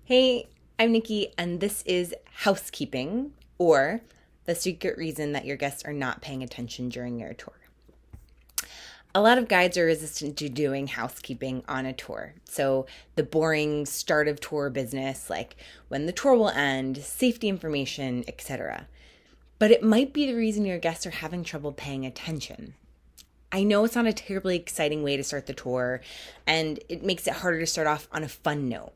Hey, I'm Nikki, and this is Housekeeping, or the secret reason that your guests are not paying attention during your tour. A lot of guides are resistant to doing housekeeping on a tour. So, the boring start of tour business, like when the tour will end, safety information, etc. But it might be the reason your guests are having trouble paying attention. I know it's not a terribly exciting way to start the tour, and it makes it harder to start off on a fun note.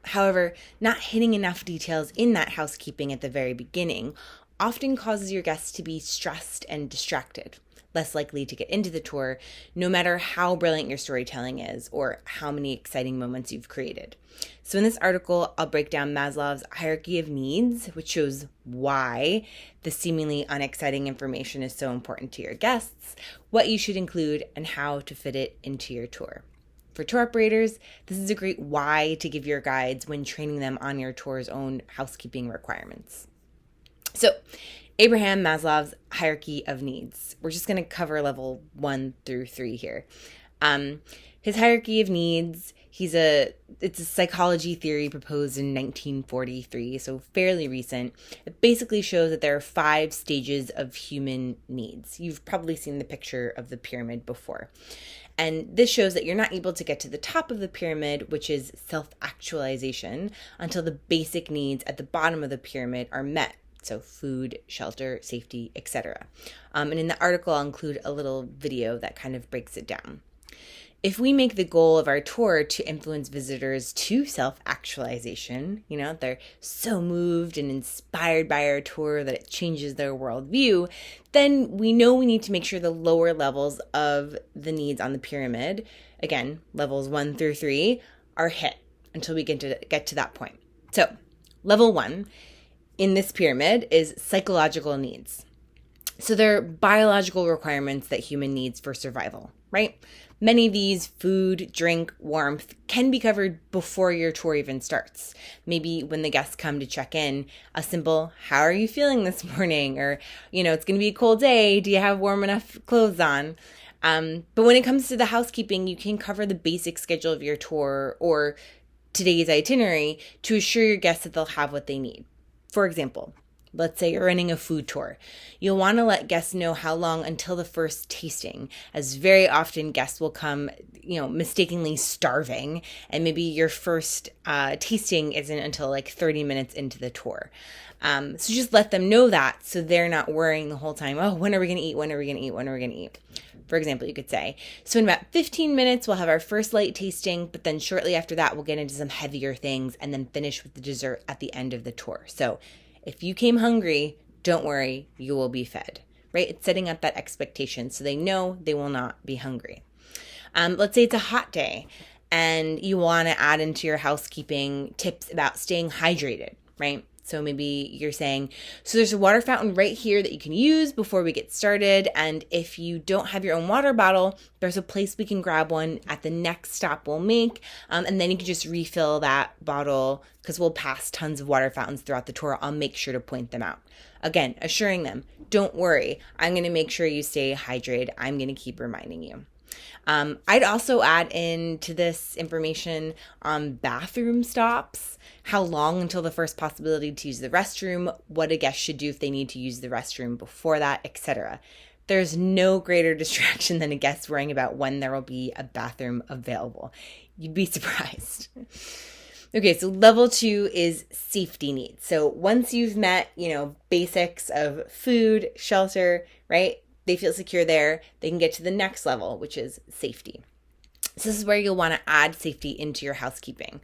However, not hitting enough details in that housekeeping at the very beginning often causes your guests to be stressed and distracted, less likely to get into the tour, no matter how brilliant your storytelling is or how many exciting moments you've created. So in this article, I'll break down Maslow's hierarchy of needs, which shows why the seemingly unexciting information is so important to your guests, what you should include, and how to fit it into your tour. For tour operators, this is a great why to give your guides when training them on your tour's own housekeeping requirements. So, Abraham Maslow's hierarchy of needs. We're just going to cover level 1 through 3 here. His hierarchy of needs, it's a psychology theory proposed in 1943, so fairly recent. It basically shows that there are 5 stages of human needs. You've probably seen the picture of the pyramid before. And this shows that you're not able to get to the top of the pyramid, which is self-actualization, until the basic needs at the bottom of the pyramid are met. So food, shelter, safety, etc. And in the article, I'll include a little video that kind of breaks it down. If we make the goal of our tour to influence visitors to self-actualization, they're so moved and inspired by our tour that it changes their worldview, then we know we need to make sure the lower levels of the needs on the pyramid, again, levels 1 through 3, are hit until we get to that point. So, level 1 in this pyramid is psychological needs. So they're biological requirements that human needs for survival, right? Many of these, food, drink, warmth, can be covered before your tour even starts. Maybe when the guests come to check in, a simple, how are you feeling this morning? Or, it's going to be a cold day. Do you have warm enough clothes on? But when it comes to the housekeeping, you can cover the basic schedule of your tour or today's itinerary to assure your guests that they'll have what they need. For example, let's say you're running a food tour. You'll want to let guests know how long until the first tasting, as very often guests will come, mistakenly starving, and maybe your first tasting isn't until like 30 minutes into the tour. So just let them know that so they're not worrying the whole time, oh, when are we going to eat? When are we going to eat? When are we going to eat? For example, you could say, so in about 15 minutes, we'll have our first light tasting, but then shortly after that, we'll get into some heavier things and then finish with the dessert at the end of the tour. So if you came hungry, don't worry, you will be fed, right? It's setting up that expectation so they know they will not be hungry. Let's say it's a hot day and you want to add into your housekeeping tips about staying hydrated, right? So maybe you're saying, so there's a water fountain right here that you can use before we get started. And if you don't have your own water bottle, there's a place we can grab one at the next stop we'll make. And then you can just refill that bottle because we'll pass tons of water fountains throughout the tour. I'll make sure to point them out. Again, assuring them, don't worry. I'm going to make sure you stay hydrated. I'm going to keep reminding you. I'd also add into this information on bathroom stops, how long until the first possibility to use the restroom, what a guest should do if they need to use the restroom before that, etc. There's no greater distraction than a guest worrying about when there will be a bathroom available. You'd be surprised. Okay, so level 2 is safety needs. So once you've met, basics of food, shelter, right? They feel secure there, they can get to the next level, which is safety. So this is where you'll want to add safety into your housekeeping.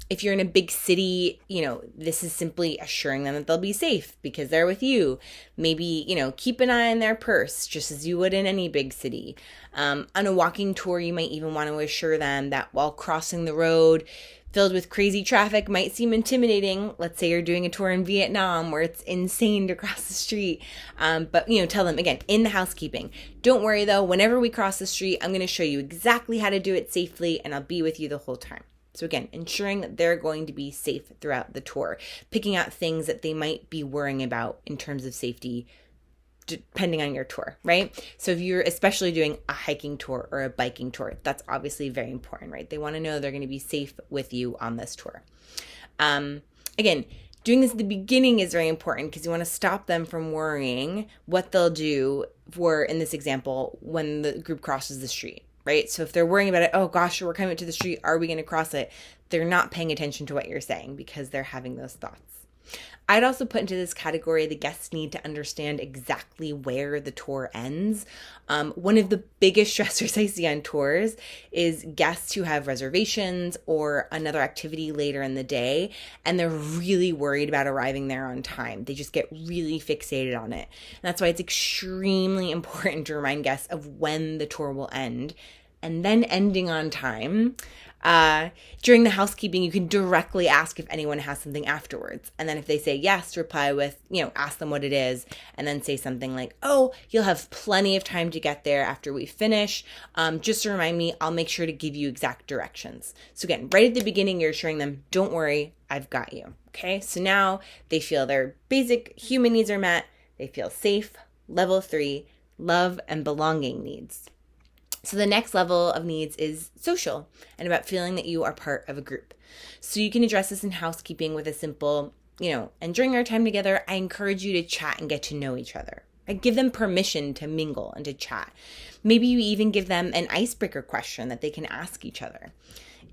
If you're in a big city, this is simply assuring them that they'll be safe because they're with you. Maybe, keep an eye on their purse, just as you would in any big city. On a walking tour, you might even want to assure them that while crossing the road, filled with crazy traffic might seem intimidating. Let's say you're doing a tour in Vietnam where it's insane to cross the street. But tell them again, in the housekeeping, don't worry though, whenever we cross the street, I'm going to show you exactly how to do it safely and I'll be with you the whole time. So again, ensuring that they're going to be safe throughout the tour, picking out things that they might be worrying about in terms of safety, depending on your tour, right? So if you're especially doing a hiking tour or a biking tour, that's obviously very important, right? They want to know they're going to be safe with you on this tour. Again, doing this at the beginning is very important because you want to stop them from worrying what they'll do for, in this example, when the group crosses the street, right? So if they're worrying about it, oh gosh, we're coming to the street, are we going to cross it? They're not paying attention to what you're saying because they're having those thoughts. I'd also put into this category the guests need to understand exactly where the tour ends. One of the biggest stressors I see on tours is guests who have reservations or another activity later in the day, and they're really worried about arriving there on time. They just get really fixated on it. And that's why it's extremely important to remind guests of when the tour will end, and then ending on time. During the housekeeping, you can directly ask if anyone has something afterwards. And then if they say yes, reply with, ask them what it is, and then say something like, oh, you'll have plenty of time to get there after we finish. Just to remind me, I'll make sure to give you exact directions. So again, right at the beginning, you're assuring them, don't worry, I've got you. Okay, so now they feel their basic human needs are met. They feel safe. Level 3, love and belonging needs. So the next level of needs is social and about feeling that you are part of a group. So you can address this in housekeeping with a simple, and during our time together, I encourage you to chat and get to know each other. I give them permission to mingle and to chat. Maybe you even give them an icebreaker question that they can ask each other.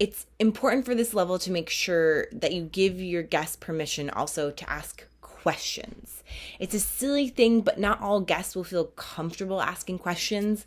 It's important for this level to make sure that you give your guests permission also to ask questions. It's a silly thing, but not all guests will feel comfortable asking questions.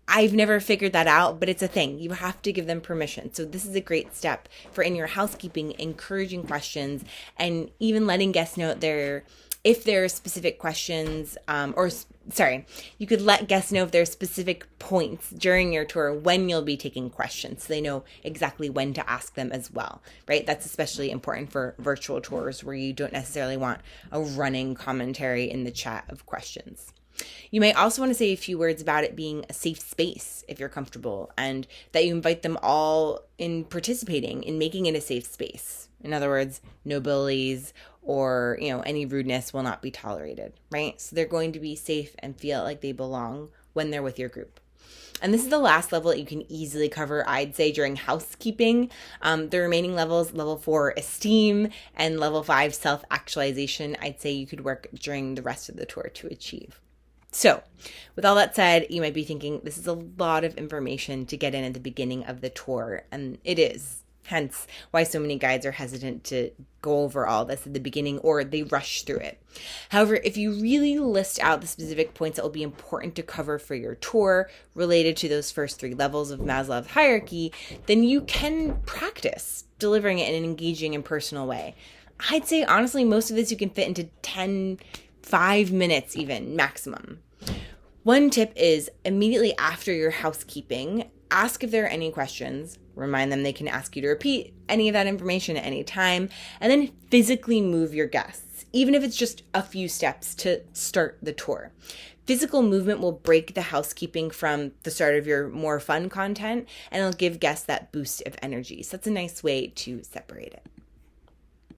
I've never figured that out, but it's a thing. You have to give them permission. So this is a great step for in your housekeeping, encouraging questions and even letting guests know if there are specific questions, you could let guests know if there are specific points during your tour when you'll be taking questions so they know exactly when to ask them as well, right? That's especially important for virtual tours where you don't necessarily want a running commentary in the chat of questions. You may also want to say a few words about it being a safe space if you're comfortable, and that you invite them all in participating in making it a safe space. In other words, no bullies or, any rudeness will not be tolerated, right? So they're going to be safe and feel like they belong when they're with your group. And this is the last level that you can easily cover, I'd say, during housekeeping. The remaining levels, level 4, esteem, and level 5, self-actualization, I'd say you could work during the rest of the tour to achieve. So with all that said, you might be thinking this is a lot of information to get in at the beginning of the tour, and it is. Hence why so many guides are hesitant to go over all this at the beginning, or they rush through it. However, if you really list out the specific points that will be important to cover for your tour related to those first 3 levels of Maslow's hierarchy, then you can practice delivering it in an engaging and personal way. I'd say, honestly, most of this you can fit into 5 minutes even, maximum. One tip is immediately after your housekeeping, ask if there are any questions, remind them they can ask you to repeat any of that information at any time, and then physically move your guests, even if it's just a few steps to start the tour. Physical movement will break the housekeeping from the start of your more fun content, and it'll give guests that boost of energy. So that's a nice way to separate it.